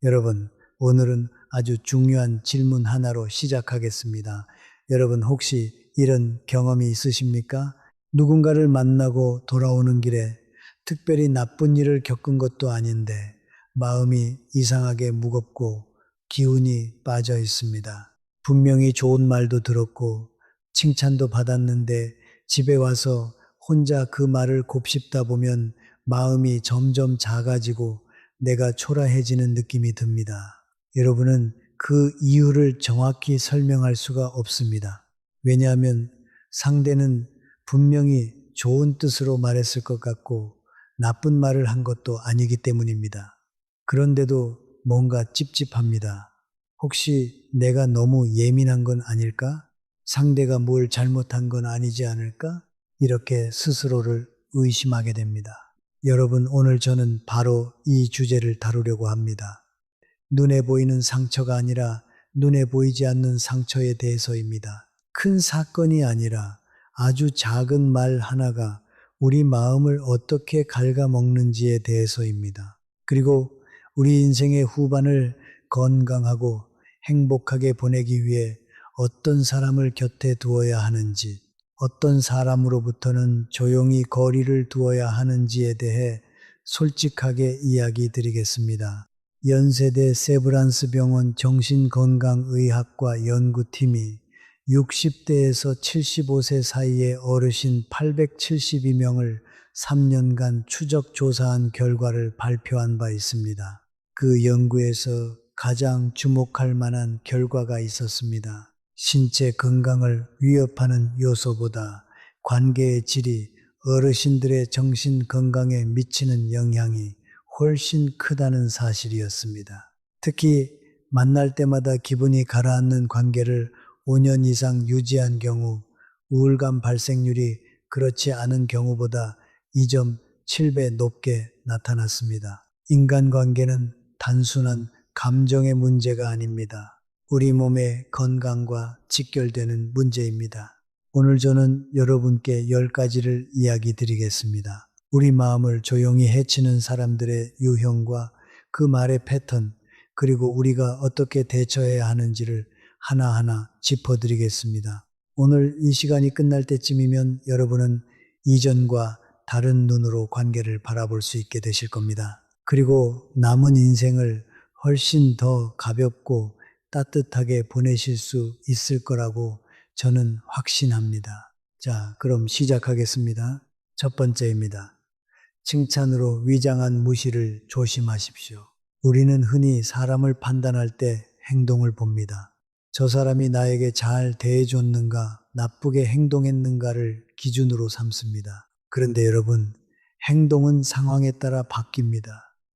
여러분, 오늘은 아주 중요한 질문 하나로 시작하겠습니다. 여러분, 혹시 이런 경험이 있으십니까? 누군가를 만나고 돌아오는 길에 특별히 나쁜 일을 겪은 것도 아닌데 마음이 이상하게 무겁고 기운이 빠져 있습니다. 분명히 좋은 말도 들었고 칭찬도 받았는데 집에 와서 혼자 그 말을 곱씹다 보면 마음이 점점 작아지고 내가 초라해지는 느낌이 듭니다. 여러분은 그 이유를 정확히 설명할 수가 없습니다. 왜냐하면 상대는 분명히 좋은 뜻으로 말했을 것 같고 나쁜 말을 한 것도 아니기 때문입니다. 그런데도 뭔가 찝찝합니다. 혹시 내가 너무 예민한 건 아닐까? 상대가 뭘 잘못한 건 아니지 않을까? 이렇게 스스로를 의심하게 됩니다. 여러분, 오늘 저는 바로 이 주제를 다루려고 합니다. 눈에 보이는 상처가 아니라 눈에 보이지 않는 상처에 대해서입니다. 큰 사건이 아니라 아주 작은 말 하나가 우리 마음을 어떻게 갉아먹는지에 대해서입니다. 그리고 우리 인생의 후반을 건강하고 행복하게 보내기 위해 어떤 사람을 곁에 두어야 하는지, 어떤 사람으로부터는 조용히 거리를 두어야 하는지에 대해 솔직하게 이야기 드리겠습니다. 연세대 세브란스 병원 정신건강의학과 연구팀이 60대에서 75세 사이의 어르신 872명을 3년간 추적 조사한 결과를 발표한 바 있습니다. 그 연구에서 가장 주목할 만한 결과가 있었습니다. 신체 건강을 위협하는 요소보다 관계의 질이 어르신들의 정신 건강에 미치는 영향이 훨씬 크다는 사실이었습니다. 특히 만날 때마다 기분이 가라앉는 관계를 5년 이상 유지한 경우 우울감 발생률이 그렇지 않은 경우보다 2.7배 높게 나타났습니다. 인간관계는 단순한 감정의 문제가 아닙니다. 우리 몸의 건강과 직결되는 문제입니다. 오늘 저는 여러분께 10가지를 이야기 드리겠습니다. 우리 마음을 조용히 해치는 사람들의 유형과 그 말의 패턴, 그리고 우리가 어떻게 대처해야 하는지를 하나하나 짚어드리겠습니다. 오늘 이 시간이 끝날 때쯤이면 여러분은 이전과 다른 눈으로 관계를 바라볼 수 있게 되실 겁니다. 그리고 남은 인생을 훨씬 더 가볍고 따뜻하게 보내실 수 있을 거라고 저는 확신합니다. 자, 그럼 시작하겠습니다. 첫 번째입니다. 칭찬으로 위장한 무시를 조심하십시오. 우리는 흔히 사람을 판단할 때 행동을 봅니다. 저 사람이 나에게 잘 대해줬는가, 나쁘게 행동했는가를 기준으로 삼습니다. 그런데 여러분, 행동은 상황에 따라 바뀝니다.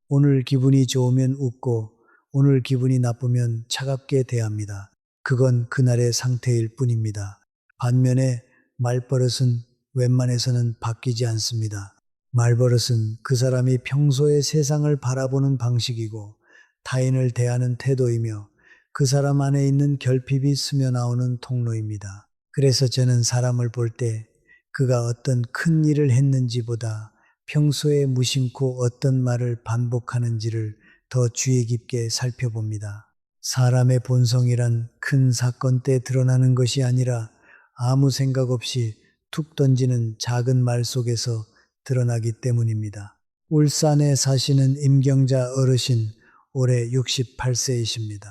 오늘 기분이 좋으면 웃고, 오늘 기분이 나쁘면 차갑게 대합니다. 그건 그날의 상태일 뿐입니다. 반면에 말버릇은 웬만해서는 바뀌지 않습니다. 말버릇은 그 사람이 평소에 세상을 바라보는 방식이고 타인을 대하는 태도이며 그 사람 안에 있는 결핍이 스며나오는 통로입니다. 그래서 저는 사람을 볼 때 그가 어떤 큰 일을 했는지보다 평소에 무심코 어떤 말을 반복하는지를 더 주의 깊게 살펴봅니다. 사람의 본성이란 큰 사건 때 드러나는 것이 아니라 아무 생각 없이 툭 던지는 작은 말 속에서 드러나기 때문입니다. 울산에 사시는 임경자 어르신, 올해 68세이십니다.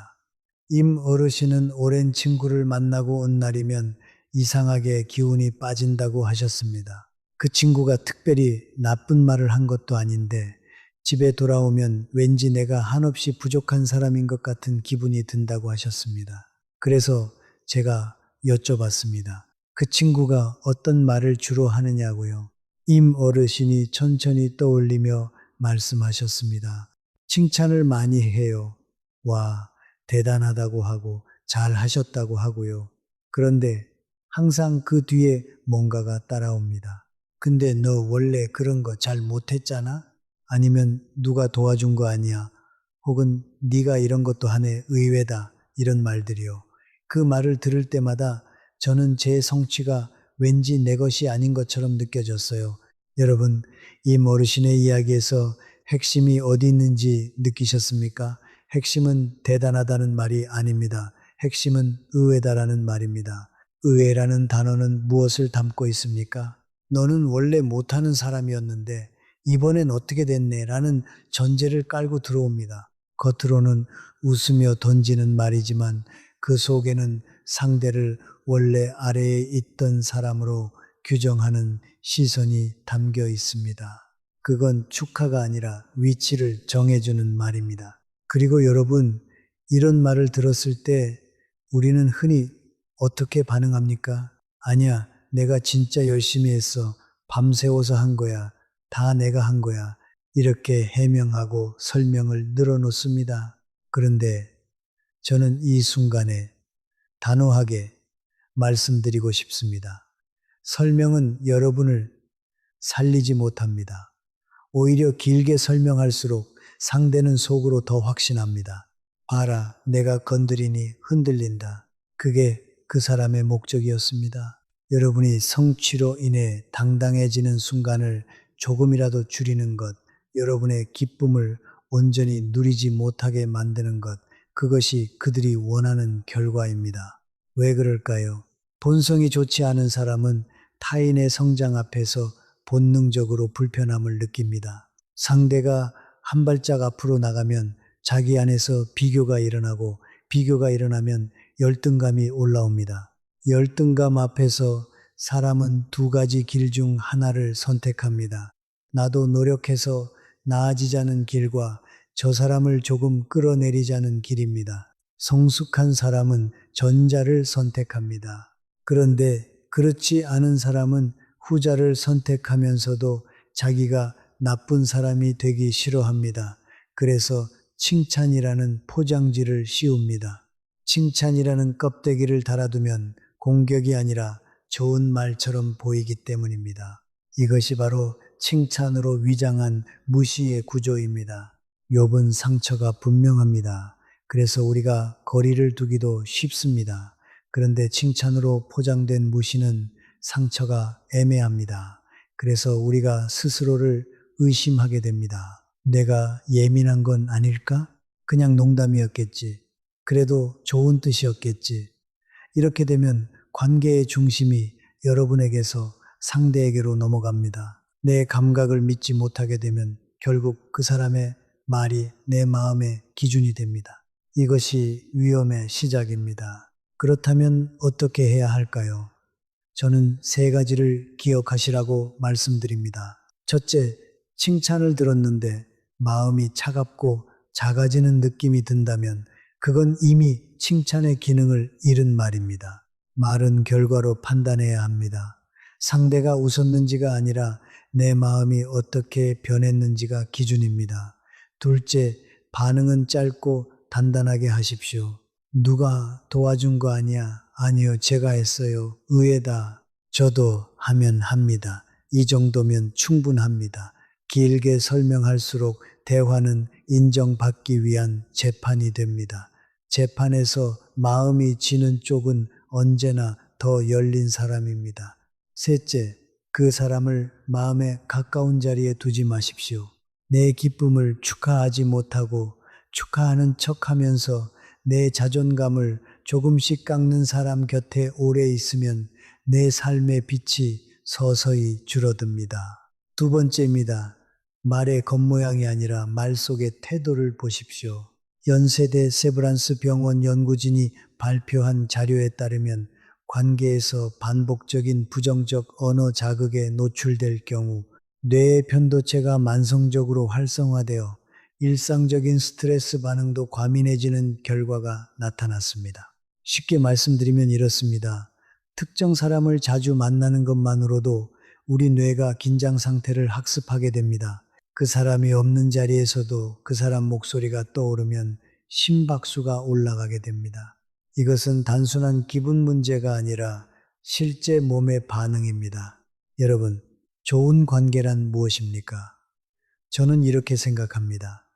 임 어르신은 오랜 친구를 만나고 온 날이면 이상하게 기운이 빠진다고 하셨습니다. 그 친구가 특별히 나쁜 말을 한 것도 아닌데 집에 돌아오면 왠지 내가 한없이 부족한 사람인 것 같은 기분이 든다고 하셨습니다. 그래서 제가 여쭤봤습니다. 그 친구가 어떤 말을 주로 하느냐고요. 임 어르신이 천천히 떠올리며 말씀하셨습니다. 칭찬을 많이 해요. 와, 대단하다고 하고 잘 하셨다고 하고요. 그런데 항상 그 뒤에 뭔가가 따라옵니다. 근데 너 원래 그런 거 잘 못했잖아? 아니면 누가 도와준 거 아니야? 혹은 네가 이런 것도 하네, 의외다, 이런 말들이요. 그 말을 들을 때마다 저는 제 성취가 왠지 내 것이 아닌 것처럼 느껴졌어요. 여러분, 이 어르신의 이야기에서 핵심이 어디 있는지 느끼셨습니까? 핵심은 대단하다는 말이 아닙니다. 핵심은 의외다라는 말입니다. 의외라는 단어는 무엇을 담고 있습니까? 너는 원래 못하는 사람이었는데 이번엔 어떻게 됐네 라는 전제를 깔고 들어옵니다. 겉으로는 웃으며 던지는 말이지만 그 속에는 상대를 원래 아래에 있던 사람으로 규정하는 시선이 담겨 있습니다. 그건 축하가 아니라 위치를 정해주는 말입니다. 그리고 여러분, 이런 말을 들었을 때 우리는 흔히 어떻게 반응합니까? 아니야, 내가 진짜 열심히 했어. 밤새워서 한 거야. 다 내가 한 거야. 이렇게 해명하고 설명을 늘어놓습니다. 그런데 저는 이 순간에 단호하게 말씀드리고 싶습니다. 설명은 여러분을 살리지 못합니다. 오히려 길게 설명할수록 상대는 속으로 더 확신합니다. 봐라, 내가 건드리니 흔들린다. 그게 그 사람의 목적이었습니다. 여러분이 성취로 인해 당당해지는 순간을 조금이라도 줄이는 것, 여러분의 기쁨을 온전히 누리지 못하게 만드는 것, 그것이 그들이 원하는 결과입니다. 왜 그럴까요? 본성이 좋지 않은 사람은 타인의 성장 앞에서 본능적으로 불편함을 느낍니다. 상대가 한 발짝 앞으로 나가면 자기 안에서 비교가 일어나고 비교가 일어나면 열등감이 올라옵니다. 열등감 앞에서 사람은 두 가지 길 중 하나를 선택합니다. 나도 노력해서 나아지자는 길과 저 사람을 조금 끌어내리자는 길입니다. 성숙한 사람은 전자를 선택합니다. 그런데 그렇지 않은 사람은 후자를 선택하면서도 자기가 나쁜 사람이 되기 싫어합니다. 그래서 칭찬이라는 포장지를 씌웁니다. 칭찬이라는 껍데기를 달아두면 공격이 아니라 좋은 말처럼 보이기 때문입니다. 이것이 바로 칭찬으로 위장한 무시의 구조입니다. 욥은 상처가 분명합니다. 그래서 우리가 거리를 두기도 쉽습니다. 그런데 칭찬으로 포장된 무시는 상처가 애매합니다. 그래서 우리가 스스로를 의심하게 됩니다. 내가 예민한 건 아닐까? 그냥 농담이었겠지. 그래도 좋은 뜻이었겠지. 이렇게 되면 관계의 중심이 여러분에게서 상대에게로 넘어갑니다. 내 감각을 믿지 못하게 되면 결국 그 사람의 말이 내 마음의 기준이 됩니다. 이것이 위험의 시작입니다. 그렇다면 어떻게 해야 할까요? 저는 세 가지를 기억하시라고 말씀드립니다. 첫째, 칭찬을 들었는데 마음이 차갑고 작아지는 느낌이 든다면 그건 이미 칭찬의 기능을 잃은 말입니다. 말은 결과로 판단해야 합니다. 상대가 웃었는지가 아니라 내 마음이 어떻게 변했는지가 기준입니다. 둘째, 반응은 짧고 단단하게 하십시오. 누가 도와준 거 아니야? 아니요, 제가 했어요. 의외다. 저도 하면 합니다. 이 정도면 충분합니다. 길게 설명할수록 대화는 인정받기 위한 재판이 됩니다. 재판에서 마음이 지는 쪽은 언제나 더 열린 사람입니다. 셋째, 그 사람을 마음에 가까운 자리에 두지 마십시오. 내 기쁨을 축하하지 못하고 축하하는 척 하면서 내 자존감을 조금씩 깎는 사람 곁에 오래 있으면 내 삶의 빛이 서서히 줄어듭니다. 두 번째입니다. 말의 겉모양이 아니라 말 속의 태도를 보십시오. 연세대 세브란스 병원 연구진이 발표한 자료에 따르면 관계에서 반복적인 부정적 언어 자극에 노출될 경우 뇌의 편도체가 만성적으로 활성화되어 일상적인 스트레스 반응도 과민해지는 결과가 나타났습니다. 쉽게 말씀드리면 이렇습니다. 특정 사람을 자주 만나는 것만으로도 우리 뇌가 긴장 상태를 학습하게 됩니다. 그 사람이 없는 자리에서도 그 사람 목소리가 떠오르면 심박수가 올라가게 됩니다. 이것은 단순한 기분 문제가 아니라 실제 몸의 반응입니다. 여러분, 좋은 관계란 무엇입니까? 저는 이렇게 생각합니다.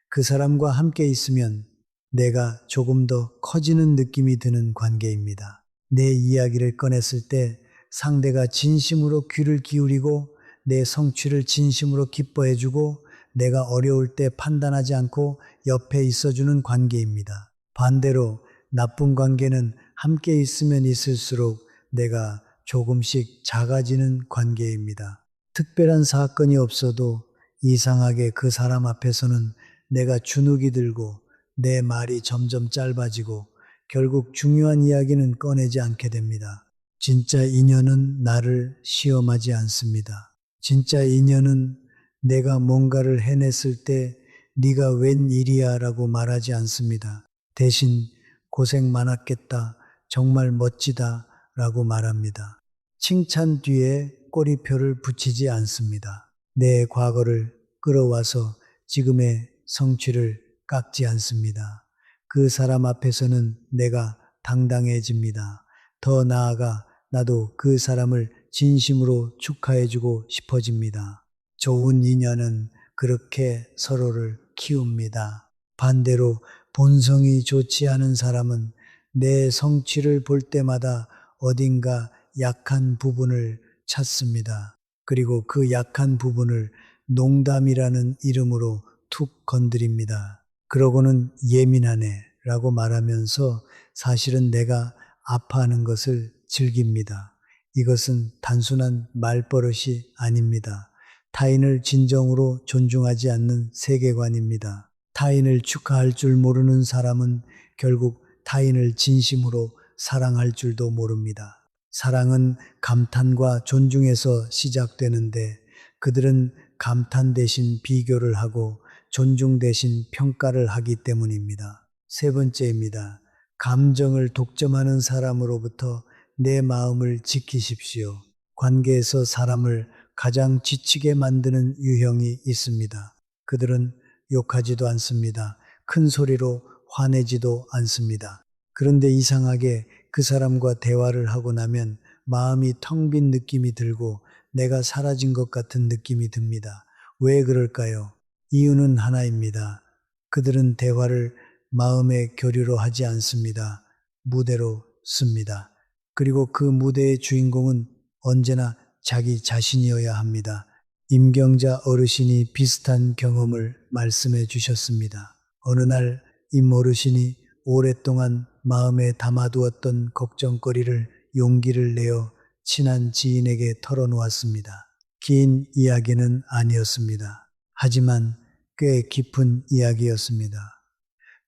그 사람과 함께 있으면 내가 조금 더 커지는 느낌이 드는 관계입니다. 내 이야기를 꺼냈을 때 상대가 진심으로 귀를 기울이고 내 성취를 진심으로 기뻐해주고 내가 어려울 때 판단하지 않고 옆에 있어주는 관계입니다. 반대로 나쁜 관계는 함께 있으면 있을수록 내가 조금씩 작아지는 관계입니다. 특별한 사건이 없어도 이상하게 그 사람 앞에서는 내가 주눅이 들고 내 말이 점점 짧아지고 결국 중요한 이야기는 꺼내지 않게 됩니다. 진짜 인연은 나를 시험하지 않습니다. 진짜 인연은 내가 뭔가를 해냈을 때 네가 웬일이야 라고 말하지 않습니다. 대신 고생 많았겠다, 정말 멋지다 라고 말합니다. 칭찬 뒤에 꼬리표를 붙이지 않습니다. 내 과거를 끌어와서 지금의 성취를 깎지 않습니다. 그 사람 앞에서는 내가 당당해집니다. 더 나아가 나도 그 사람을 진심으로 축하해주고 싶어집니다. 좋은 인연은 그렇게 서로를 키웁니다. 반대로 본성이 좋지 않은 사람은 내 성취를 볼 때마다 어딘가 약한 부분을 찾습니다. 그리고 그 약한 부분을 농담이라는 이름으로 툭 건드립니다. 그러고는 예민하네 라고 말하면서 사실은 내가 아파하는 것을 즐깁니다. 이것은 단순한 말버릇이 아닙니다. 타인을 진정으로 존중하지 않는 세계관입니다. 타인을 축하할 줄 모르는 사람은 결국 타인을 진심으로 사랑할 줄도 모릅니다. 사랑은 감탄과 존중에서 시작되는데 그들은 감탄 대신 비교를 하고 존중 대신 평가를 하기 때문입니다. 세 번째입니다. 감정을 독점하는 사람으로부터 내 마음을 지키십시오. 관계에서 사람을 가장 지치게 만드는 유형이 있습니다. 그들은 욕하지도 않습니다. 큰 소리로 화내지도 않습니다. 그런데 이상하게 그 사람과 대화를 하고 나면 마음이 텅 빈 느낌이 들고 내가 사라진 것 같은 느낌이 듭니다. 왜 그럴까요? 이유는 하나입니다. 그들은 대화를 마음의 교류로 하지 않습니다. 무대로 씁니다. 그리고 그 무대의 주인공은 언제나 자기 자신이어야 합니다. 임경자 어르신이 비슷한 경험을 말씀해 주셨습니다. 어느 날 임 어르신이 오랫동안 마음에 담아두었던 걱정거리를 용기를 내어 친한 지인에게 털어놓았습니다. 긴 이야기는 아니었습니다. 하지만 꽤 깊은 이야기였습니다.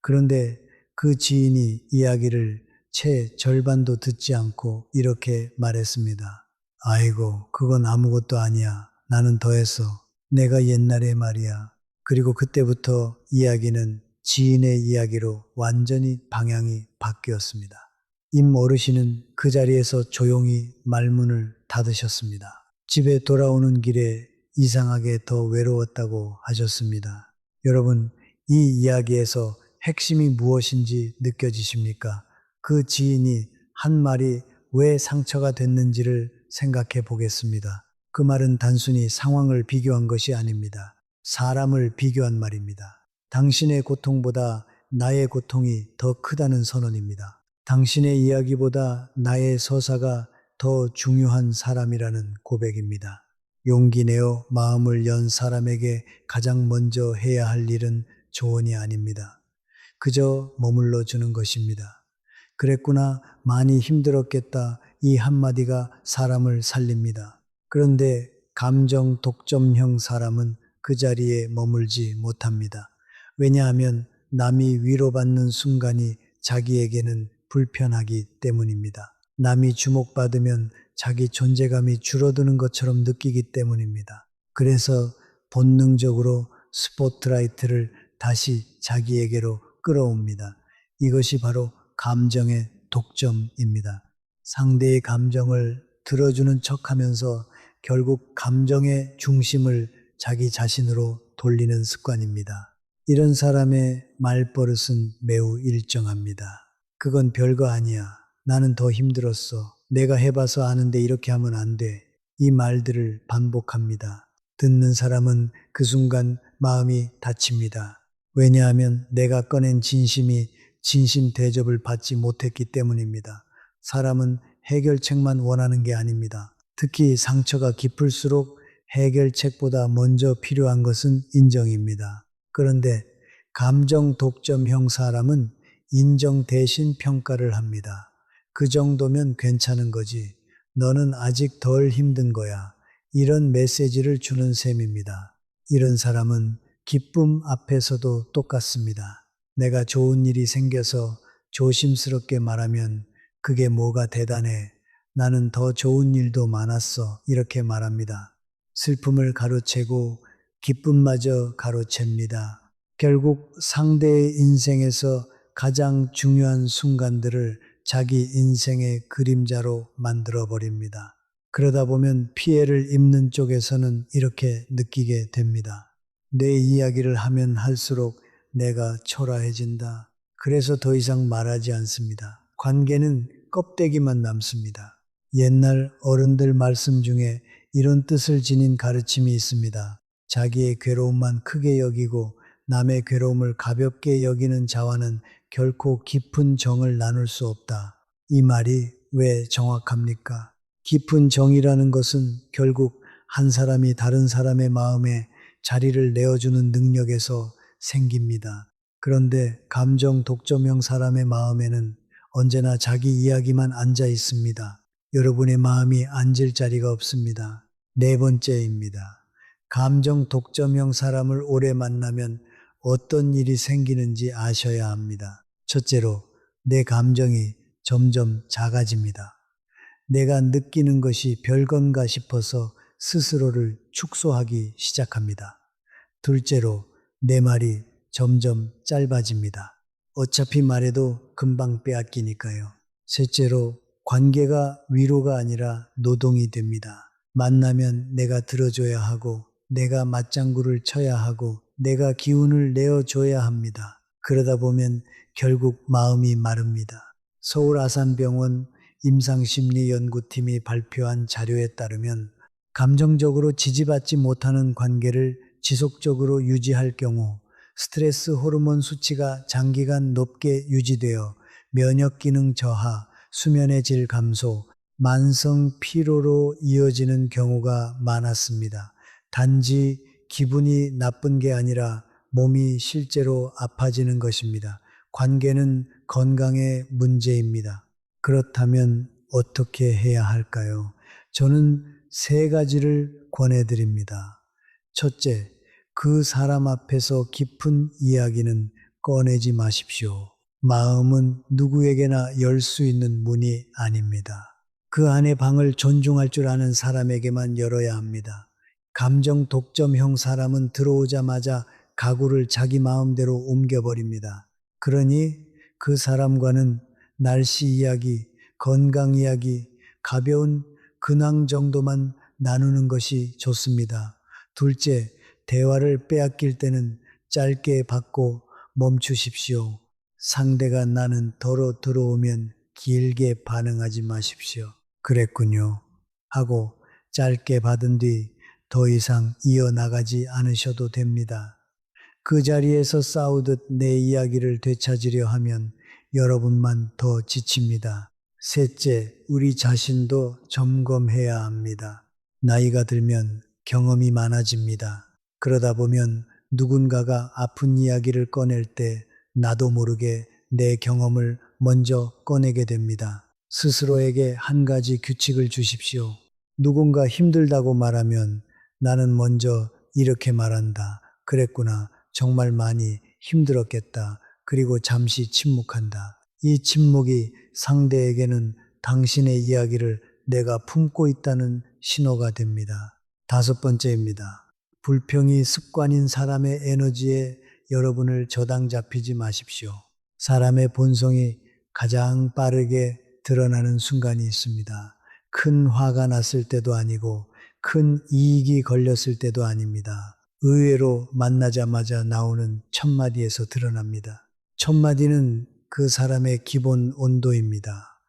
그런데 그 지인이 이야기를 채 절반도 듣지 않고 이렇게 말했습니다. 아이고, 그건 아무것도 아니야. 나는 더했어. 내가 옛날에 말이야. 그리고 그때부터 이야기는 지인의 이야기로 완전히 방향이 바뀌었습니다. 임 어르신은 그 자리에서 조용히 말문을 닫으셨습니다. 집에 돌아오는 길에 이상하게 더 외로웠다고 하셨습니다. 여러분, 이 이야기에서 핵심이 무엇인지 느껴지십니까? 그 지인이 한 말이 왜 상처가 됐는지를 생각해 보겠습니다. 그 말은 단순히 상황을 비교한 것이 아닙니다. 사람을 비교한 말입니다. 당신의 고통보다 나의 고통이 더 크다는 선언입니다. 당신의 이야기보다 나의 서사가 더 중요한 사람이라는 고백입니다. 용기 내어 마음을 연 사람에게 가장 먼저 해야 할 일은 조언이 아닙니다. 그저 머물러 주는 것입니다. 그랬구나, 많이 힘들었겠다. 이 한마디가 사람을 살립니다. 그런데 감정 독점형 사람은 그 자리에 머물지 못합니다. 왜냐하면 남이 위로받는 순간이 자기에게는 불편하기 때문입니다. 남이 주목받으면 자기 존재감이 줄어드는 것처럼 느끼기 때문입니다. 그래서 본능적으로 스포트라이트를 다시 자기에게로 끌어옵니다. 이것이 바로 감정의 독점입니다. 상대의 감정을 들어주는 척 하면서 결국 감정의 중심을 자기 자신으로 돌리는 습관입니다. 이런 사람의 말버릇은 매우 일정합니다. 그건 별거 아니야. 나는 더 힘들었어. 내가 해봐서 아는데 이렇게 하면 안 돼. 이 말들을 반복합니다. 듣는 사람은 그 순간 마음이 다칩니다. 왜냐하면 내가 꺼낸 진심이 진심 대접을 받지 못했기 때문입니다. 사람은 해결책만 원하는 게 아닙니다. 특히 상처가 깊을수록 해결책보다 먼저 필요한 것은 인정입니다. 그런데 감정 독점형 사람은 인정 대신 평가를 합니다. 그 정도면 괜찮은 거지. 너는 아직 덜 힘든 거야. 이런 메시지를 주는 셈입니다. 이런 사람은 기쁨 앞에서도 똑같습니다. 내가 좋은 일이 생겨서 조심스럽게 말하면 그게 뭐가 대단해. 나는 더 좋은 일도 많았어. 이렇게 말합니다. 슬픔을 가로채고 기쁨마저 가로챕니다. 결국 상대의 인생에서 가장 중요한 순간들을 자기 인생의 그림자로 만들어 버립니다. 그러다 보면 피해를 입는 쪽에서는 이렇게 느끼게 됩니다. 내 이야기를 하면 할수록 내가 초라해진다. 그래서 더 이상 말하지 않습니다. 관계는 껍데기만 남습니다. 옛날 어른들 말씀 중에 이런 뜻을 지닌 가르침이 있습니다. 자기의 괴로움만 크게 여기고 남의 괴로움을 가볍게 여기는 자와는 결코 깊은 정을 나눌 수 없다. 이 말이 왜 정확합니까? 깊은 정이라는 것은 결국 한 사람이 다른 사람의 마음에 자리를 내어주는 능력에서 생깁니다. 그런데 감정 독점형 사람의 마음에는 언제나 자기 이야기만 앉아 있습니다. 여러분의 마음이 앉을 자리가 없습니다. 네 번째입니다. 감정 독점형 사람을 오래 만나면 어떤 일이 생기는지 아셔야 합니다. 첫째로, 내 감정이 점점 작아집니다. 내가 느끼는 것이 별건가 싶어서 스스로를 축소하기 시작합니다. 둘째로, 내 말이 점점 짧아집니다. 어차피 말해도 금방 빼앗기니까요. 셋째로, 관계가 위로가 아니라 노동이 됩니다. 만나면 내가 들어줘야 하고, 내가 맞장구를 쳐야 하고, 내가 기운을 내어줘야 합니다. 그러다 보면 결국 마음이 마릅니다. 서울 아산병원 임상심리연구팀이 발표한 자료에 따르면 감정적으로 지지받지 못하는 관계를 지속적으로 유지할 경우 스트레스 호르몬 수치가 장기간 높게 유지되어 면역 기능 저하, 수면의 질 감소, 만성 피로로 이어지는 경우가 많았습니다. 단지 기분이 나쁜 게 아니라 몸이 실제로 아파지는 것입니다. 관계는 건강의 문제입니다. 그렇다면 어떻게 해야 할까요? 저는 세 가지를 권해드립니다. 첫째, 그 사람 앞에서 깊은 이야기는 꺼내지 마십시오. 마음은 누구에게나 열 수 있는 문이 아닙니다. 그 안의 방을 존중할 줄 아는 사람에게만 열어야 합니다. 감정 독점형 사람은 들어오자마자 가구를 자기 마음대로 옮겨버립니다. 그러니 그 사람과는 날씨 이야기, 건강 이야기, 가벼운 근황 정도만 나누는 것이 좋습니다. 둘째, 대화를 빼앗길 때는 짧게 받고 멈추십시오. 상대가 나는 더러 들어오면 길게 반응하지 마십시오. 그랬군요. 하고 짧게 받은 뒤 더 이상 이어나가지 않으셔도 됩니다. 그 자리에서 싸우듯 내 이야기를 되찾으려 하면 여러분만 더 지칩니다. 셋째, 우리 자신도 점검해야 합니다. 나이가 들면 경험이 많아집니다. 그러다 보면 누군가가 아픈 이야기를 꺼낼 때 나도 모르게 내 경험을 먼저 꺼내게 됩니다. 스스로에게 한 가지 규칙을 주십시오. 누군가 힘들다고 말하면 나는 먼저 이렇게 말한다. 그랬구나. 정말 많이 힘들었겠다. 그리고 잠시 침묵한다. 이 침묵이 상대에게는 당신의 이야기를 내가 품고 있다는 신호가 됩니다. 다섯 번째입니다. 불평이 습관인 사람의 에너지에 여러분을 저당 잡히지 마십시오. 사람의 본성이 가장 빠르게 드러나는 순간이 있습니다. 큰 화가 났을 때도 아니고 큰 이익이 걸렸을 때도 아닙니다. 의외로 만나자마자 나오는 첫 마디에서 드러납니다. 첫 마디는 그 사람의 기본 온도입니다.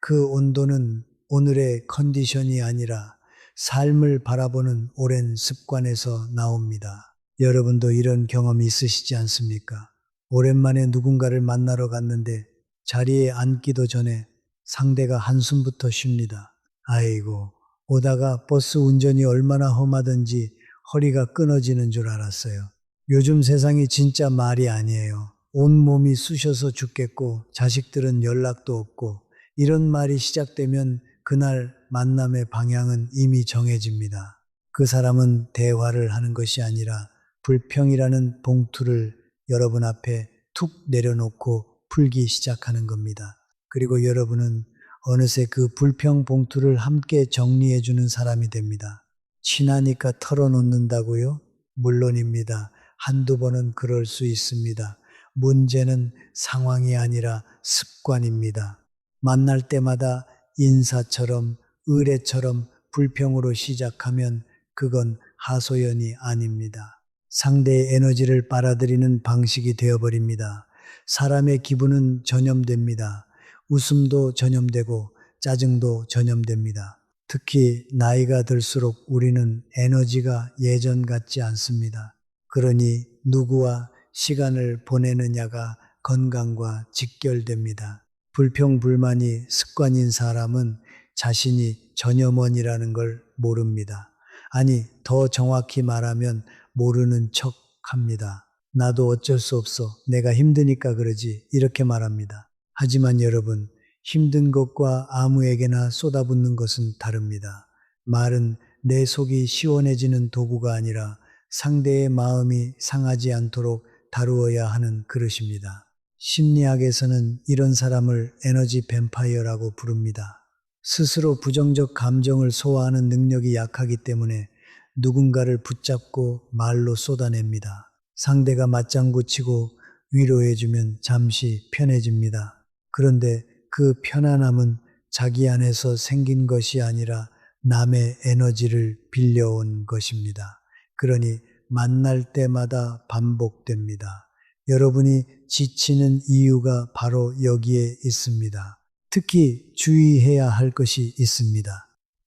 그 온도는 오늘의 컨디션이 아니라 삶을 바라보는 오랜 습관에서 나옵니다. 여러분도 이런 경험이 있으시지 않습니까? 오랜만에 누군가를 만나러 갔는데 자리에 앉기도 전에 상대가 한숨부터 쉽니다. 아이고, 오다가 버스 운전이 얼마나 험하든지 허리가 끊어지는 줄 알았어요. 요즘 세상이 진짜 말이 아니에요. 온몸이 쑤셔서 죽겠고 자식들은 연락도 없고 이런 말이 시작되면 그날 만남의 방향은 이미 정해집니다. 그 사람은 대화를 하는 것이 아니라 불평이라는 봉투를 여러분 앞에 툭 내려놓고 풀기 시작하는 겁니다. 그리고 여러분은 어느새 그 불평 봉투를 함께 정리해주는 사람이 됩니다. 친하니까 털어놓는다고요? 물론입니다. 한두 번은 그럴 수 있습니다. 문제는 상황이 아니라 습관입니다. 만날 때마다 인사처럼 의례처럼 불평으로 시작하면 그건 하소연이 아닙니다. 상대의 에너지를 빨아들이는 방식이 되어버립니다. 사람의 기분은 전염됩니다. 웃음도 전염되고 짜증도 전염됩니다. 특히 나이가 들수록 우리는 에너지가 예전 같지 않습니다. 그러니 누구와 시간을 보내느냐가 건강과 직결됩니다. 불평불만이 습관인 사람은 자신이 전염원이라는 걸 모릅니다. 아니, 더 정확히 말하면 모르는 척 합니다. 나도 어쩔 수 없어. 내가 힘드니까 그러지. 이렇게 말합니다. 하지만 여러분, 힘든 것과 아무에게나 쏟아붓는 것은 다릅니다. 말은 내 속이 시원해지는 도구가 아니라 상대의 마음이 상하지 않도록 다루어야 하는 그릇입니다. 심리학에서는 이런 사람을 에너지 뱀파이어라고 부릅니다. 스스로 부정적 감정을 소화하는 능력이 약하기 때문에 누군가를 붙잡고 말로 쏟아냅니다. 상대가 맞장구 치고 위로해주면 잠시 편해집니다. 그런데 그 편안함은 자기 안에서 생긴 것이 아니라 남의 에너지를 빌려온 것입니다. 그러니 만날 때마다 반복됩니다. 여러분이 지치는 이유가 바로 여기에 있습니다. 특히 주의해야 할 것이 있습니다.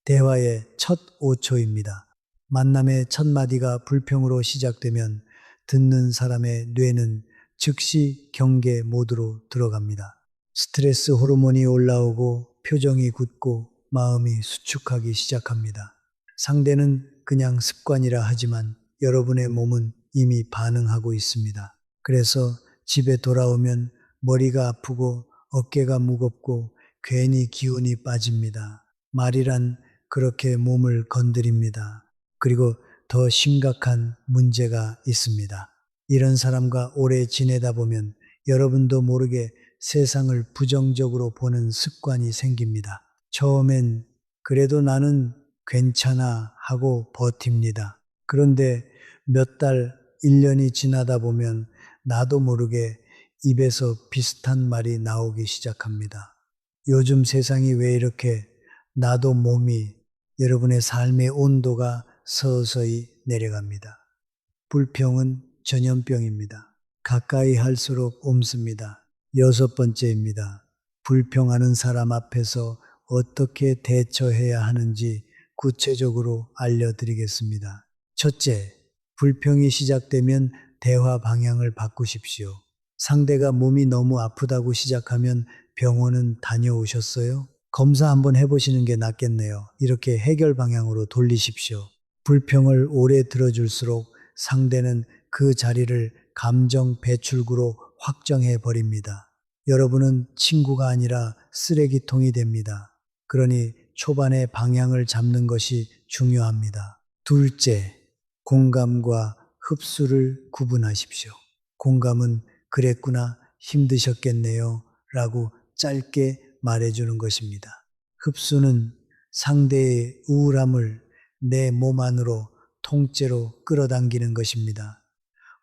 대화의 첫 5초입니다. 만남의 첫 마디가 불평으로 시작되면 듣는 사람의 뇌는 즉시 경계 모드로 들어갑니다. 스트레스 호르몬이 올라오고 표정이 굳고 마음이 수축하기 시작합니다. 상대는 그냥 습관이라 하지만 여러분의 몸은 이미 반응하고 있습니다. 그래서 집에 돌아오면 머리가 아프고 어깨가 무겁고 괜히 기운이 빠집니다. 말이란 그렇게 몸을 건드립니다. 그리고 더 심각한 문제가 있습니다. 이런 사람과 오래 지내다 보면 여러분도 모르게 세상을 부정적으로 보는 습관이 생깁니다. 처음엔 그래도 나는 괜찮아 하고 버팁니다. 그런데 몇 달, 1년이 지나다 보면 나도 모르게 입에서 비슷한 말이 나오기 시작합니다. 요즘 세상이 왜 이렇게 나도 몸이 여러분의 삶의 온도가 서서히 내려갑니다. 불평은 전염병입니다. 가까이 할수록 옮습니다. 6번째입니다. 불평하는 사람 앞에서 어떻게 대처해야 하는지 구체적으로 알려드리겠습니다. 첫째, 불평이 시작되면 대화 방향을 바꾸십시오. 상대가 몸이 너무 아프다고 시작하면 병원은 다녀오셨어요? 검사 한번 해보시는 게 낫겠네요. 이렇게 해결 방향으로 돌리십시오. 불평을 오래 들어줄수록 상대는 그 자리를 감정 배출구로 확정해 버립니다. 여러분은 친구가 아니라 쓰레기통이 됩니다. 그러니 초반에 방향을 잡는 것이 중요합니다. 둘째, 공감과 흡수를 구분하십시오. 공감은 그랬구나, 힘드셨겠네요 라고 짧게 말해주는 것입니다. 흡수는 상대의 우울함을 내 몸 안으로 통째로 끌어당기는 것입니다.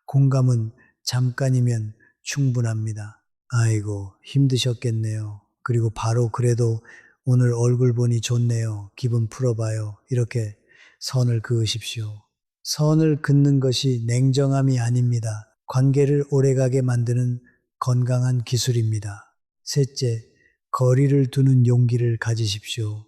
공감은 잠깐이면 충분합니다. 아이고, 힘드셨겠네요. 그리고 바로 그래도 오늘 얼굴 보니 좋네요. 기분 풀어봐요. 이렇게 선을 그으십시오. 선을 긋는 것이 냉정함이 아닙니다. 관계를 오래가게 만드는 건강한 기술입니다. 셋째, 거리를 두는 용기를 가지십시오.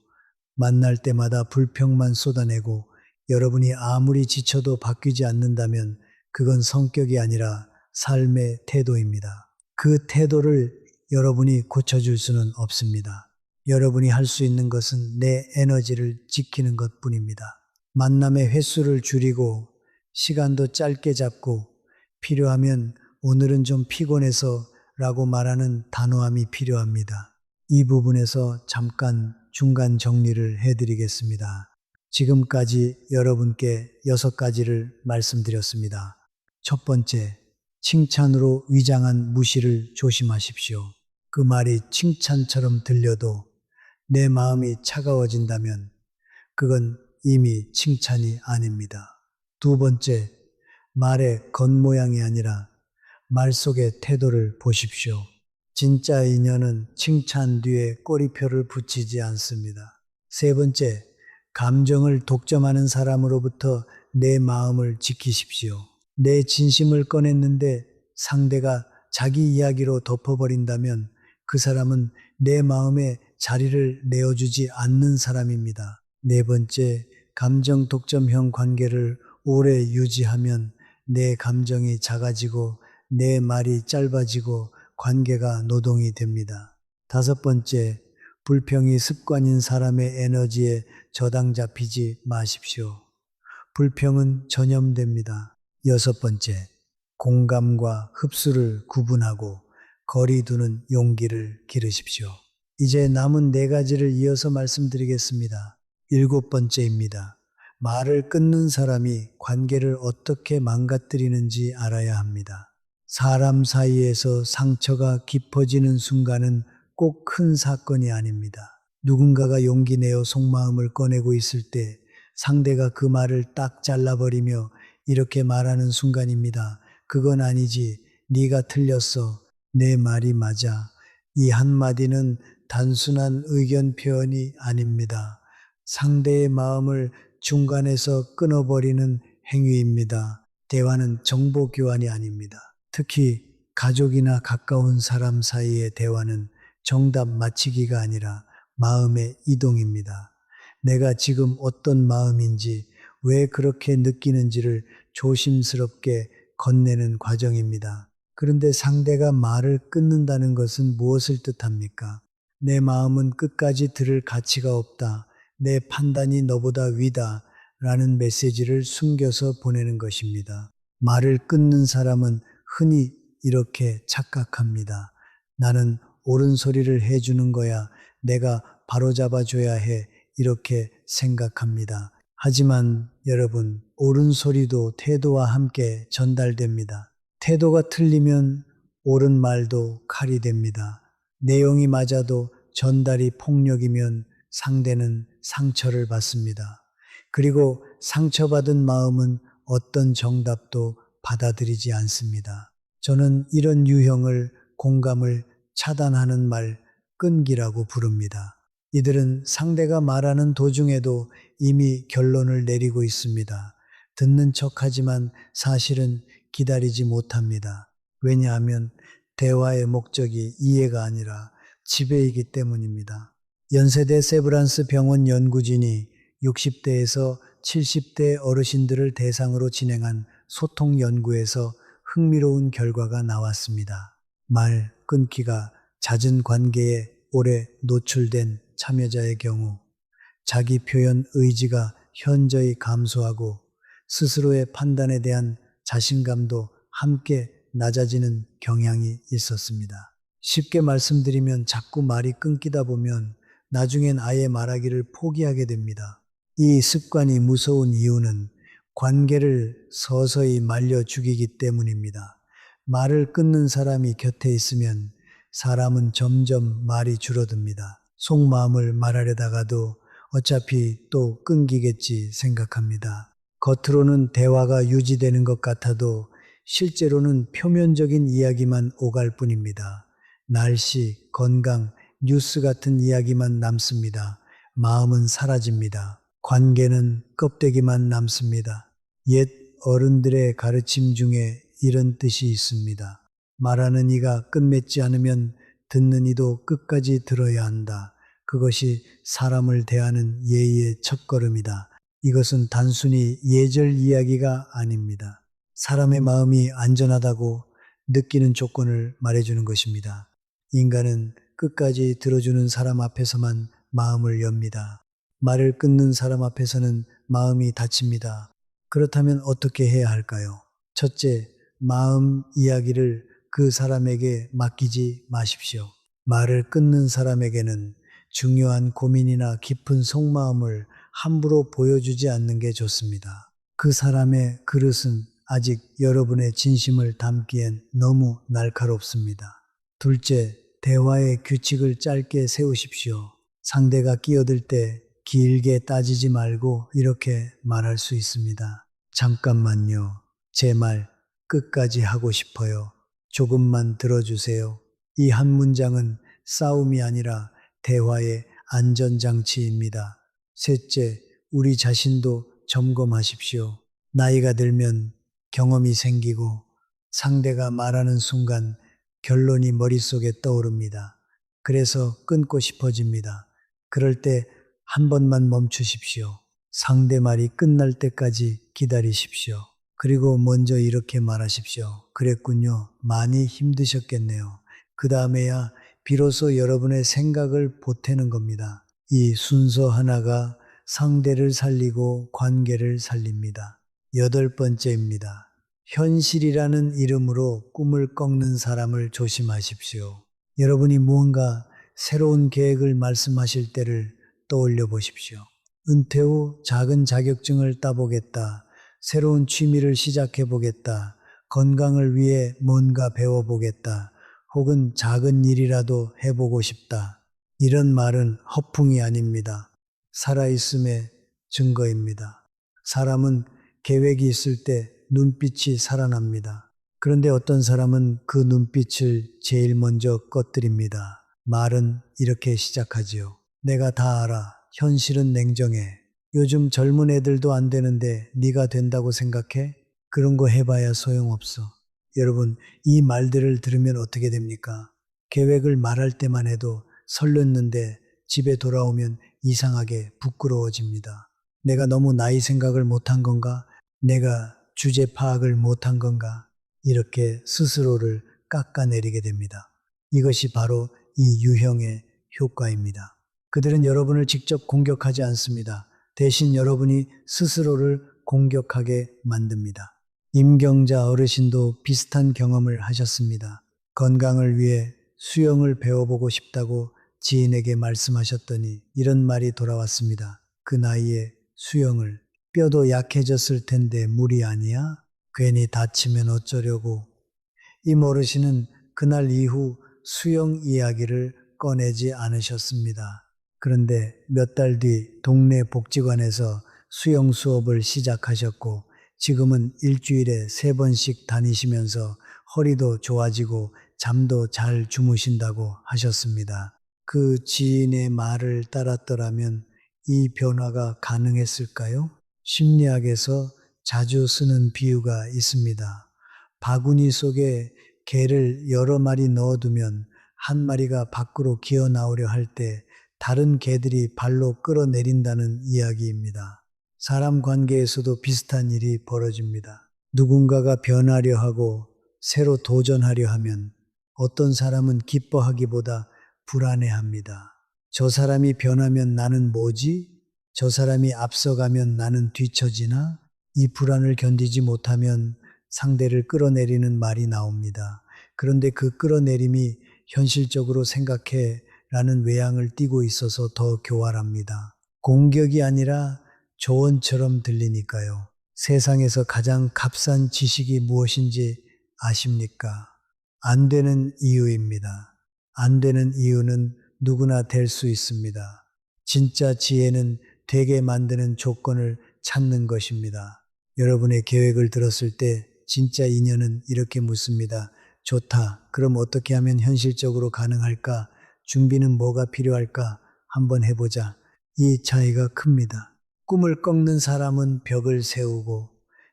만날 때마다 불평만 쏟아내고 여러분이 아무리 지쳐도 바뀌지 않는다면 그건 성격이 아니라 삶의 태도입니다. 그 태도를 여러분이 고쳐줄 수는 없습니다. 여러분이 할 수 있는 것은 내 에너지를 지키는 것 뿐입니다. 만남의 횟수를 줄이고 시간도 짧게 잡고 필요하면 오늘은 좀 피곤해서 라고 말하는 단호함이 필요합니다. 이 부분에서 잠깐 중간 정리를 해드리겠습니다. 지금까지 여러분께 6가지를 말씀드렸습니다. 첫 번째, 칭찬으로 위장한 무시를 조심하십시오. 그 말이 칭찬처럼 들려도 내 마음이 차가워진다면 그건 이미 칭찬이 아닙니다. 두 번째, 말의 겉모양이 아니라 말 속의 태도를 보십시오. 진짜 인연은 칭찬 뒤에 꼬리표를 붙이지 않습니다. 세 번째, 감정을 독점하는 사람으로부터 내 마음을 지키십시오. 내 진심을 꺼냈는데 상대가 자기 이야기로 덮어버린다면 그 사람은 내 마음에 자리를 내어주지 않는 사람입니다. 네 번째, 감정 독점형 관계를 오래 유지하면 내 감정이 작아지고 내 말이 짧아지고 관계가 노동이 됩니다. 다섯 번째, 불평이 습관인 사람의 에너지에 저당 잡히지 마십시오. 불평은 전염됩니다. 여섯 번째, 공감과 흡수를 구분하고 거리 두는 용기를 기르십시오. 이제 남은 4가지를 이어서 말씀드리겠습니다. 일곱 번째입니다. 말을 끊는 사람이 관계를 어떻게 망가뜨리는지 알아야 합니다. 사람 사이에서 상처가 깊어지는 순간은 꼭 큰 사건이 아닙니다. 누군가가 용기 내어 속마음을 꺼내고 있을 때 상대가 그 말을 딱 잘라버리며 이렇게 말하는 순간입니다. 그건 아니지. 네가 틀렸어. 내 말이 맞아. 이 한마디는 단순한 의견 표현이 아닙니다. 상대의 마음을 중간에서 끊어버리는 행위입니다. 대화는 정보 교환이 아닙니다. 특히 가족이나 가까운 사람 사이의 대화는 정답 맞히기가 아니라 마음의 이동입니다. 내가 지금 어떤 마음인지, 왜 그렇게 느끼는지를 조심스럽게 건네는 과정입니다. 그런데 상대가 말을 끊는다는 것은 무엇을 뜻합니까? 내 마음은 끝까지 들을 가치가 없다. 내 판단이 너보다 위다. 라는 메시지를 숨겨서 보내는 것입니다. 말을 끊는 사람은 흔히 이렇게 착각합니다. 나는 옳은 소리를 해주는 거야. 내가 바로잡아줘야 해. 이렇게 생각합니다. 하지만 여러분, 옳은 소리도 태도와 함께 전달됩니다. 태도가 틀리면 옳은 말도 칼이 됩니다. 내용이 맞아도 전달이 폭력이면 상대는 상처를 받습니다. 그리고 상처받은 마음은 어떤 정답도 받아들이지 않습니다. 저는 이런 유형을 공감을 차단하는 말, 끈기라고 부릅니다. 이들은 상대가 말하는 도중에도 이미 결론을 내리고 있습니다. 듣는 척하지만 사실은 기다리지 못합니다. 왜냐하면 대화의 목적이 이해가 아니라 지배이기 때문입니다. 연세대 세브란스 병원 연구진이 60대에서 70대 어르신들을 대상으로 진행한 소통 연구에서 흥미로운 결과가 나왔습니다. 말 끊기가 잦은 관계에 오래 노출된 참여자의 경우 자기 표현 의지가 현저히 감소하고 스스로의 판단에 대한 자신감도 함께 낮아지는 경향이 있었습니다. 쉽게 말씀드리면 자꾸 말이 끊기다 보면 나중엔 아예 말하기를 포기하게 됩니다. 이 습관이 무서운 이유는 관계를 서서히 말려 죽이기 때문입니다. 말을 끊는 사람이 곁에 있으면 사람은 점점 말이 줄어듭니다. 속마음을 말하려다가도 어차피 또 끊기겠지 생각합니다. 겉으로는 대화가 유지되는 것 같아도 실제로는 표면적인 이야기만 오갈 뿐입니다. 날씨, 건강, 뉴스 같은 이야기만 남습니다. 마음은 사라집니다. 관계는 껍데기만 남습니다. 옛 어른들의 가르침 중에 이런 뜻이 있습니다. 말하는 이가 끝맺지 않으면 듣는 이도 끝까지 들어야 한다. 그것이 사람을 대하는 예의의 첫걸음이다. 이것은 단순히 예절 이야기가 아닙니다. 사람의 마음이 안전하다고 느끼는 조건을 말해주는 것입니다. 인간은 끝까지 들어주는 사람 앞에서만 마음을 엽니다. 말을 끊는 사람 앞에서는 마음이 닫힙니다. 그렇다면 어떻게 해야 할까요? 첫째, 마음 이야기를 그 사람에게 맡기지 마십시오. 말을 끊는 사람에게는 중요한 고민이나 깊은 속마음을 함부로 보여주지 않는 게 좋습니다. 그 사람의 그릇은 아직 여러분의 진심을 담기엔 너무 날카롭습니다. 둘째, 대화의 규칙을 짧게 세우십시오. 상대가 끼어들 때 길게 따지지 말고 이렇게 말할 수 있습니다. 잠깐만요. 제 말 끝까지 하고 싶어요. 조금만 들어주세요. 이 한 문장은 싸움이 아니라 대화의 안전장치입니다. 셋째, 우리 자신도 점검하십시오. 나이가 들면 경험이 생기고 상대가 말하는 순간 결론이 머릿속에 떠오릅니다. 그래서 끊고 싶어집니다. 그럴 때 한 번만 멈추십시오. 상대 말이 끝날 때까지 기다리십시오. 그리고 먼저 이렇게 말하십시오. 그랬군요. 많이 힘드셨겠네요. 그 다음에야 비로소 여러분의 생각을 보태는 겁니다. 이 순서 하나가 상대를 살리고 관계를 살립니다. 여덟 번째입니다. 현실이라는 이름으로 꿈을 꺾는 사람을 조심하십시오. 여러분이 무언가 새로운 계획을 말씀하실 때를 떠올려 보십시오. 은퇴 후 작은 자격증을 따보겠다. 새로운 취미를 시작해 보겠다. 건강을 위해 뭔가 배워보겠다. 혹은 작은 일이라도 해보고 싶다. 이런 말은 허풍이 아닙니다. 살아있음의 증거입니다. 사람은 계획이 있을 때 눈빛이 살아납니다. 그런데 어떤 사람은 그 눈빛을 제일 먼저 꺼뜨립니다. 말은 이렇게 시작하지요. 내가 다 알아. 현실은 냉정해. 요즘 젊은 애들도 안 되는데 네가 된다고 생각해? 그런 거 해봐야 소용없어. 여러분, 이 말들을 들으면 어떻게 됩니까? 계획을 말할 때만 해도 설렜는데 집에 돌아오면 이상하게 부끄러워집니다. 내가 너무 나이 생각을 못한 건가? 내가 주제 파악을 못한 건가? 이렇게 스스로를 깎아내리게 됩니다. 이것이 바로 이 유형의 효과입니다. 그들은 여러분을 직접 공격하지 않습니다. 대신 여러분이 스스로를 공격하게 만듭니다. 임경자 어르신도 비슷한 경험을 하셨습니다. 건강을 위해 수영을 배워보고 싶다고 지인에게 말씀하셨더니 이런 말이 돌아왔습니다. 그 나이에 수영을, 뼈도 약해졌을 텐데 물이 아니야? 괜히 다치면 어쩌려고. 이 어르신은 그날 이후 수영 이야기를 꺼내지 않으셨습니다. 그런데 몇 달 뒤 동네 복지관에서 수영 수업을 시작하셨고 지금은 일주일에 3번씩 다니시면서 허리도 좋아지고 잠도 잘 주무신다고 하셨습니다. 그 지인의 말을 따랐더라면 이 변화가 가능했을까요? 심리학에서 자주 쓰는 비유가 있습니다. 바구니 속에 개를 여러 마리 넣어두면 한 마리가 밖으로 기어 나오려 할 때 다른 개들이 발로 끌어내린다는 이야기입니다. 사람 관계에서도 비슷한 일이 벌어집니다. 누군가가 변하려 하고 새로 도전하려 하면 어떤 사람은 기뻐하기보다 불안해합니다. 저 사람이 변하면 나는 뭐지? 저 사람이 앞서가면 나는 뒤처지나? 이 불안을 견디지 못하면 상대를 끌어내리는 말이 나옵니다. 그런데 그 끌어내림이 현실적으로 생각해 라는 외양을 띠고 있어서 더 교활합니다. 공격이 아니라 조언처럼 들리니까요. 세상에서 가장 값싼 지식이 무엇인지 아십니까? 안 되는 이유입니다. 안 되는 이유는 누구나 될 수 있습니다. 진짜 지혜는 되게 만드는 조건을 찾는 것입니다. 여러분의 계획을 들었을 때 진짜 인연은 이렇게 묻습니다. 좋다. 그럼 어떻게 하면 현실적으로 가능할까? 준비는 뭐가 필요할까? 한번 해보자. 이 차이가 큽니다. 꿈을 꺾는 사람은 벽을 세우고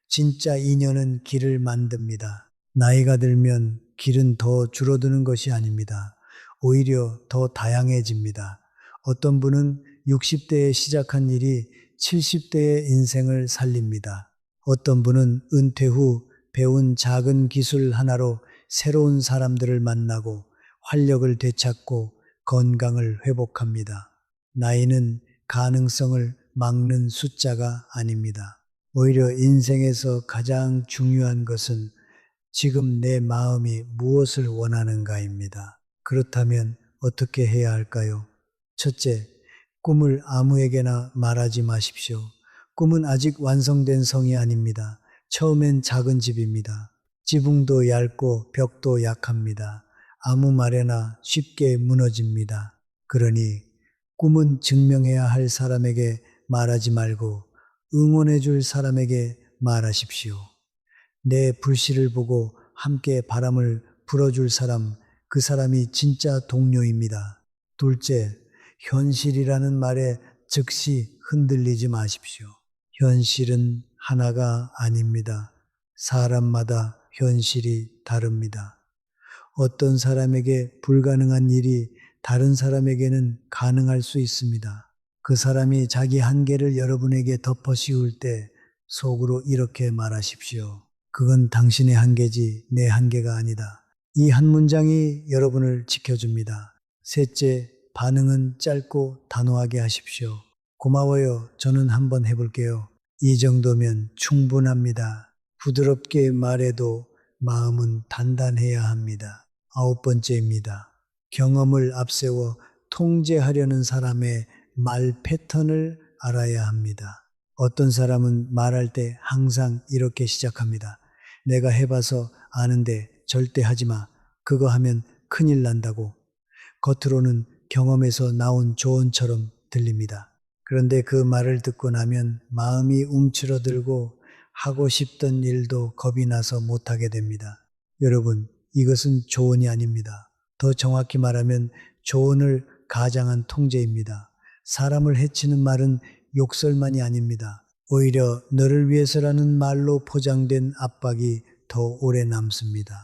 진짜 인연은 길을 만듭니다. 나이가 들면 길은 더 줄어드는 것이 아닙니다. 오히려 더 다양해집니다. 어떤 분은 60대에 시작한 일이 70대의 인생을 살립니다. 어떤 분은 은퇴 후 배운 작은 기술 하나로 새로운 사람들을 만나고 활력을 되찾고 건강을 회복합니다. 나이는 가능성을 막는 숫자가 아닙니다. 오히려 인생에서 가장 중요한 것은 지금 내 마음이 무엇을 원하는가입니다. 그렇다면 어떻게 해야 할까요? 첫째, 꿈을 아무에게나 말하지 마십시오. 꿈은 아직 완성된 성이 아닙니다. 처음엔 작은 집입니다. 지붕도 얇고 벽도 약합니다. 아무 말에나 쉽게 무너집니다. 그러니 꿈은 증명해야 할 사람에게 말하지 말고 응원해 줄 사람에게 말하십시오. 내 불씨를 보고 함께 바람을 불어줄 사람, 그 사람이 진짜 동료입니다. 둘째, 현실이라는 말에 즉시 흔들리지 마십시오. 현실은 하나가 아닙니다. 사람마다 현실이 다릅니다. 어떤 사람에게 불가능한 일이 다른 사람에게는 가능할 수 있습니다. 그 사람이 자기 한계를 여러분에게 덮어 씌울 때 속으로 이렇게 말하십시오. 그건 당신의 한계지 내 한계가 아니다. 이 한 문장이 여러분을 지켜줍니다. 셋째, 반응은 짧고 단호하게 하십시오. 고마워요. 저는 한번 해볼게요. 이 정도면 충분합니다. 부드럽게 말해도 마음은 단단해야 합니다. 아홉 번째입니다. 경험을 앞세워 통제하려는 사람의 말 패턴을 알아야 합니다. 어떤 사람은 말할 때 항상 이렇게 시작합니다. 내가 해봐서 아는데 절대 하지 마. 그거 하면 큰일 난다고. 겉으로는 경험에서 나온 조언처럼 들립니다. 그런데 그 말을 듣고 나면 마음이 움츠러들고 하고 싶던 일도 겁이 나서 못하게 됩니다. 여러분, 이것은 조언이 아닙니다. 더 정확히 말하면 조언을 가장한 통제입니다. 사람을 해치는 말은 욕설만이 아닙니다. 오히려 너를 위해서라는 말로 포장된 압박이 더 오래 남습니다.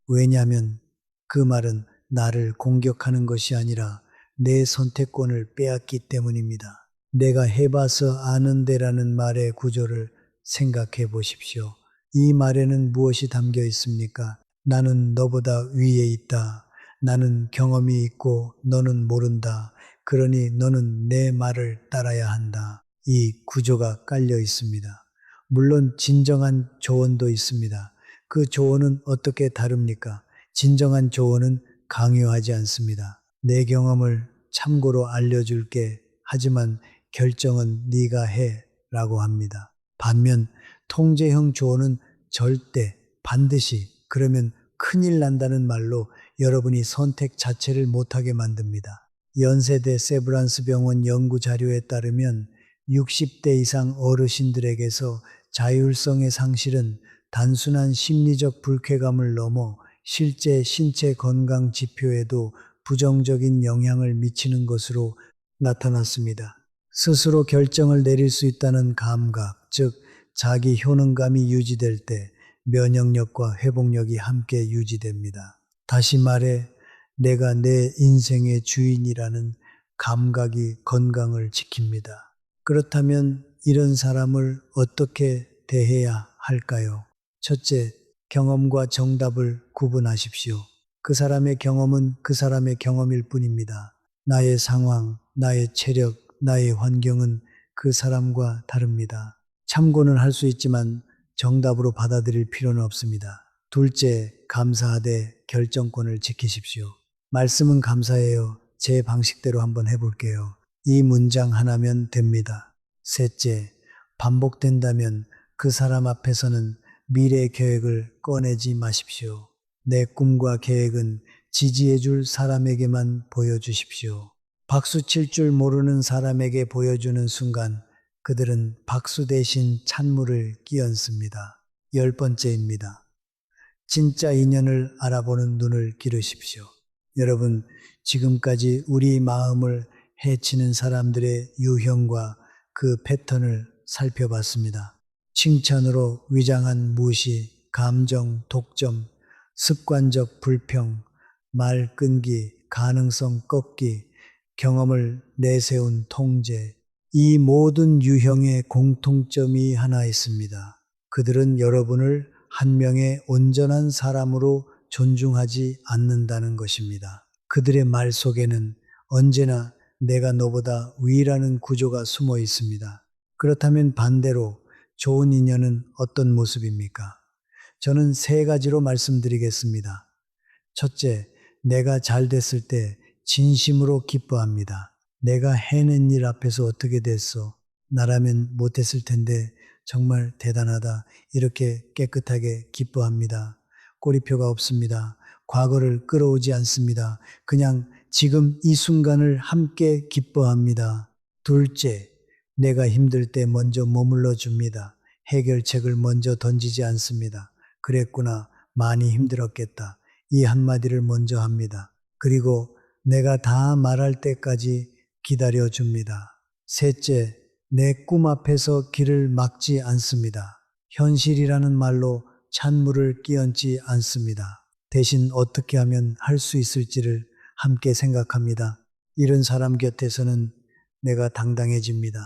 왜냐하면 그 말은 나를 공격하는 것이 아니라 내 선택권을 빼앗기 때문입니다. 내가 해봐서 아는데라는 말의 구조를 생각해 보십시오. 이 말에는 무엇이 담겨 있습니까? 나는 너보다 위에 있다. 나는 경험이 있고 너는 모른다. 그러니 너는 내 말을 따라야 한다. 이 구조가 깔려 있습니다. 물론 진정한 조언도 있습니다. 그 조언은 어떻게 다릅니까? 진정한 조언은 강요하지 않습니다. 내 경험을 참고로 알려줄게. 하지만 결정은 네가 해. 라고 합니다. 반면 통제형 조언은 절대, 반드시, 그러면 큰일 난다는 말로 여러분이 선택 자체를 못하게 만듭니다. 연세대 세브란스 병원 연구 자료에 따르면 60대 이상 어르신들에게서 자율성의 상실은 단순한 심리적 불쾌감을 넘어 실제 신체 건강 지표에도 부정적인 영향을 미치는 것으로 나타났습니다. 스스로 결정을 내릴 수 있다는 감각, 즉 자기 효능감이 유지될 때 면역력과 회복력이 함께 유지됩니다. 다시 말해 내가 내 인생의 주인이라는 감각이 건강을 지킵니다. 그렇다면 이런 사람을 어떻게 대해야 할까요? 첫째, 경험과 정답을 구분하십시오. 그 사람의 경험은 그 사람의 경험일 뿐입니다. 나의 상황, 나의 체력, 나의 환경은 그 사람과 다릅니다. 참고는 할 수 있지만 정답으로 받아들일 필요는 없습니다. 둘째, 감사하되 결정권을 지키십시오. 말씀은 감사해요. 제 방식대로 한번 해볼게요. 이 문장 하나면 됩니다. 셋째, 반복된다면 그 사람 앞에서는 미래 계획을 꺼내지 마십시오. 내 꿈과 계획은 지지해 줄 사람에게만 보여주십시오. 박수 칠 줄 모르는 사람에게 보여주는 순간 그들은 박수 대신 찬물을 끼얹습니다. 열 번째입니다. 진짜 인연을 알아보는 눈을 기르십시오. 여러분, 지금까지 우리 마음을 해치는 사람들의 유형과 그 패턴을 살펴봤습니다. 칭찬으로 위장한 무시, 감정 독점, 습관적 불평, 말 끊기, 가능성 꺾기, 경험을 내세운 통제. 이 모든 유형의 공통점이 하나 있습니다. 그들은 여러분을 한 명의 온전한 사람으로 존중하지 않는다는 것입니다. 그들의 말 속에는 언제나 내가 너보다 위라는 구조가 숨어 있습니다. 그렇다면 반대로 좋은 인연은 어떤 모습입니까? 저는 세 가지로 말씀드리겠습니다. 첫째, 내가 잘 됐을 때 진심으로 기뻐합니다. 내가 해낸 일 앞에서 어떻게 됐어? 나라면 못했을 텐데 정말 대단하다. 이렇게 깨끗하게 기뻐합니다. 꼬리표가 없습니다. 과거를 끌어오지 않습니다. 그냥 지금 이 순간을 함께 기뻐합니다. 둘째, 내가 힘들 때 먼저 머물러 줍니다. 해결책을 먼저 던지지 않습니다. 그랬구나. 많이 힘들었겠다. 이 한마디를 먼저 합니다. 그리고 내가 다 말할 때까지 기다려 줍니다. 셋째, 내 꿈 앞에서 길을 막지 않습니다. 현실이라는 말로 찬물을 끼얹지 않습니다. 대신 어떻게 하면 할 수 있을지를 함께 생각합니다. 이런 사람 곁에서는 내가 당당해집니다.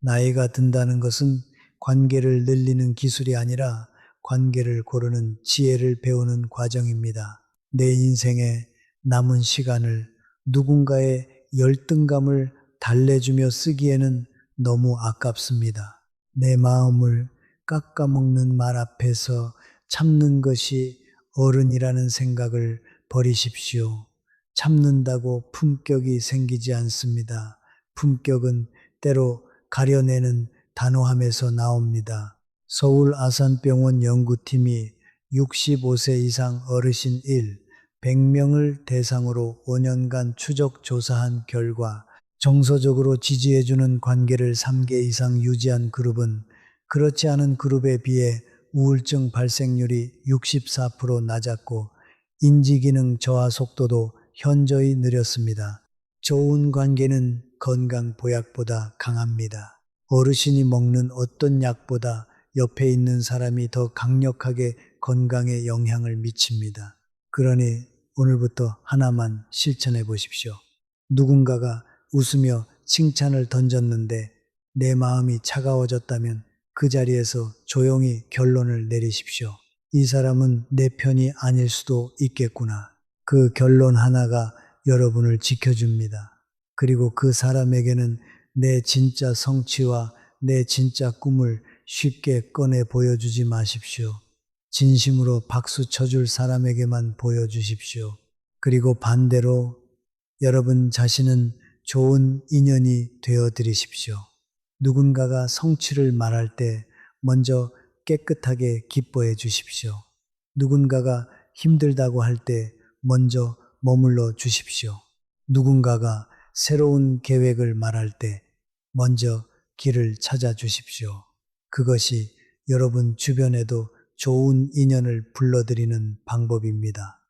나이가 든다는 것은 관계를 늘리는 기술이 아니라 관계를 고르는 지혜를 배우는 과정입니다. 내 인생의 남은 시간을 누군가의 열등감을 달래주며 쓰기에는 너무 아깝습니다. 내 마음을 깎아먹는 말 앞에서 참는 것이 어른이라는 생각을 버리십시오. 참는다고 품격이 생기지 않습니다. 품격은 때로 가려내는 단호함에서 나옵니다. 서울 아산병원 연구팀이 65세 이상 어르신 100명을 대상으로 5년간 추적 조사한 결과 정서적으로 지지해주는 관계를 3개 이상 유지한 그룹은 그렇지 않은 그룹에 비해 우울증 발생률이 64% 낮았고 인지기능 저하 속도도 현저히 느렸습니다. 좋은 관계는 건강 보약보다 강합니다. 어르신이 먹는 어떤 약보다 옆에 있는 사람이 더 강력하게 건강에 영향을 미칩니다. 그러니 오늘부터 하나만 실천해 보십시오. 누군가가 웃으며 칭찬을 던졌는데 내 마음이 차가워졌다면 그 자리에서 조용히 결론을 내리십시오. 이 사람은 내 편이 아닐 수도 있겠구나. 그 결론 하나가 여러분을 지켜줍니다. 그리고 그 사람에게는 내 진짜 성취와 내 진짜 꿈을 쉽게 꺼내 보여주지 마십시오. 진심으로 박수 쳐줄 사람에게만 보여주십시오. 그리고 반대로 여러분 자신은 좋은 인연이 되어 드리십시오. 누군가가 성취를 말할 때 먼저 깨끗하게 기뻐해 주십시오. 누군가가 힘들다고 할 때 먼저 머물러 주십시오. 누군가가 새로운 계획을 말할 때 먼저 길을 찾아 주십시오. 그것이 여러분 주변에도 좋은 인연을 불러들이는 방법입니다.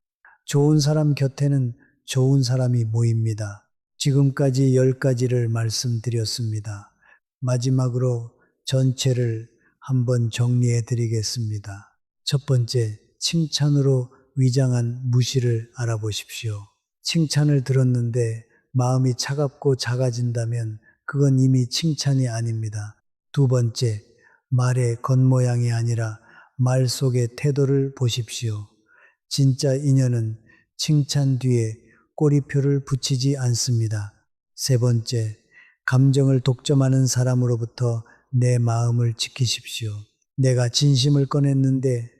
좋은 사람 곁에는 좋은 사람이 모입니다. 지금까지 10가지를 말씀드렸습니다. 마지막으로 전체를 한번 정리해 드리겠습니다. 첫 번째, 칭찬으로 위장한 무시를 알아보십시오. 칭찬을 들었는데 마음이 차갑고 작아진다면 그건 이미 칭찬이 아닙니다. 두 번째, 말의 겉모양이 아니라 말 속의 태도를 보십시오. 진짜 인연은 칭찬 뒤에 꼬리표를 붙이지 않습니다. 세 번째, 감정을 독점하는 사람으로부터 내 마음을 지키십시오. 내가 진심을 꺼냈는데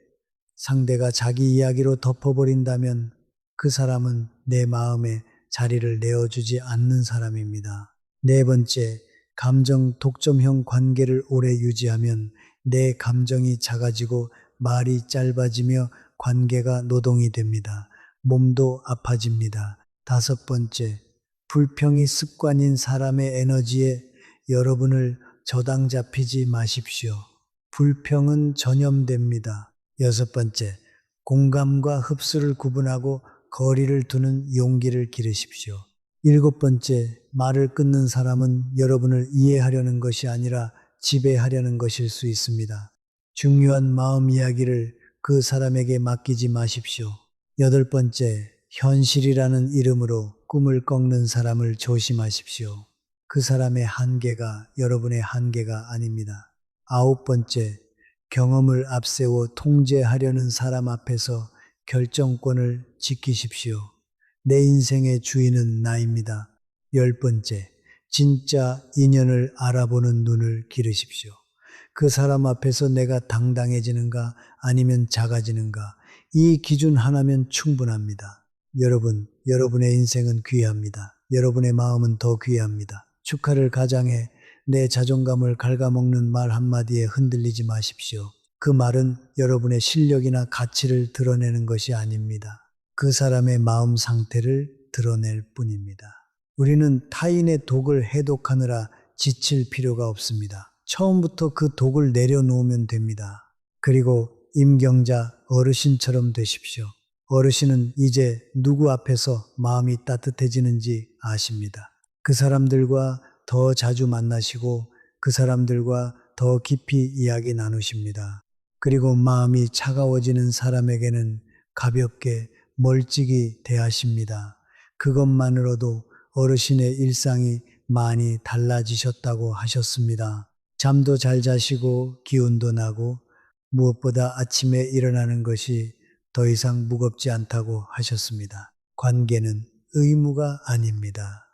상대가 자기 이야기로 덮어버린다면 그 사람은 내 마음에 자리를 내어주지 않는 사람입니다. 네 번째, 감정 독점형 관계를 오래 유지하면 내 감정이 작아지고 말이 짧아지며 관계가 노동이 됩니다. 몸도 아파집니다. 다섯 번째, 불평이 습관인 사람의 에너지에 여러분을 저당 잡히지 마십시오. 불평은 전염됩니다. 여섯 번째, 공감과 흡수를 구분하고 거리를 두는 용기를 기르십시오. 일곱 번째, 말을 끊는 사람은 여러분을 이해하려는 것이 아니라 지배하려는 것일 수 있습니다. 중요한 마음 이야기를 그 사람에게 맡기지 마십시오. 여덟 번째, 현실이라는 이름으로 꿈을 꺾는 사람을 조심하십시오. 그 사람의 한계가 여러분의 한계가 아닙니다. 아홉 번째, 경험을 앞세워 통제하려는 사람 앞에서 결정권을 지키십시오. 내 인생의 주인은 나입니다. 10번째, 진짜 인연을 알아보는 눈을 기르십시오. 그 사람 앞에서 내가 당당해지는가 아니면 작아지는가, 이 기준 하나면 충분합니다. 여러분, 여러분의 인생은 귀합니다. 여러분의 마음은 더 귀합니다. 축하를 가장해 내 자존감을 갉아먹는 말 한마디에 흔들리지 마십시오. 그 말은 여러분의 실력이나 가치를 드러내는 것이 아닙니다. 그 사람의 마음 상태를 드러낼 뿐입니다. 우리는 타인의 독을 해독하느라 지칠 필요가 없습니다. 처음부터 그 독을 내려놓으면 됩니다. 그리고 임경자 어르신처럼 되십시오. 어르신은 이제 누구 앞에서 마음이 따뜻해지는지 아십니다. 그 사람들과 더 자주 만나시고 그 사람들과 더 깊이 이야기 나누십니다. 그리고 마음이 차가워지는 사람에게는 가볍게 멀찍이 대하십니다. 그것만으로도 어르신의 일상이 많이 달라지셨다고 하셨습니다. 잠도 잘 자시고 기운도 나고 무엇보다 아침에 일어나는 것이 더 이상 무겁지 않다고 하셨습니다. 관계는 의무가 아닙니다.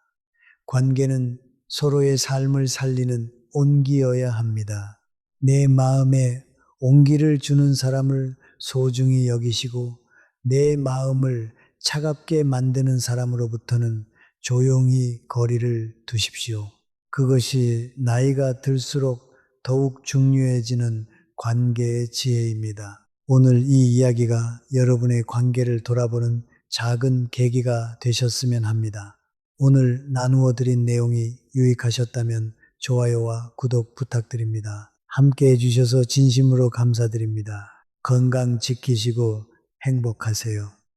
관계는 서로의 삶을 살리는 온기여야 합니다. 내 마음에 온기를 주는 사람을 소중히 여기시고 내 마음을 차갑게 만드는 사람으로부터는 조용히 거리를 두십시오. 그것이 나이가 들수록 더욱 중요해지는 관계의 지혜입니다. 오늘 이 이야기가 여러분의 관계를 돌아보는 작은 계기가 되셨으면 합니다. 오늘 나누어 드린 내용이 유익하셨다면 좋아요와 구독 부탁드립니다. 함께 해주셔서 진심으로 감사드립니다. 건강 지키시고 행복하세요.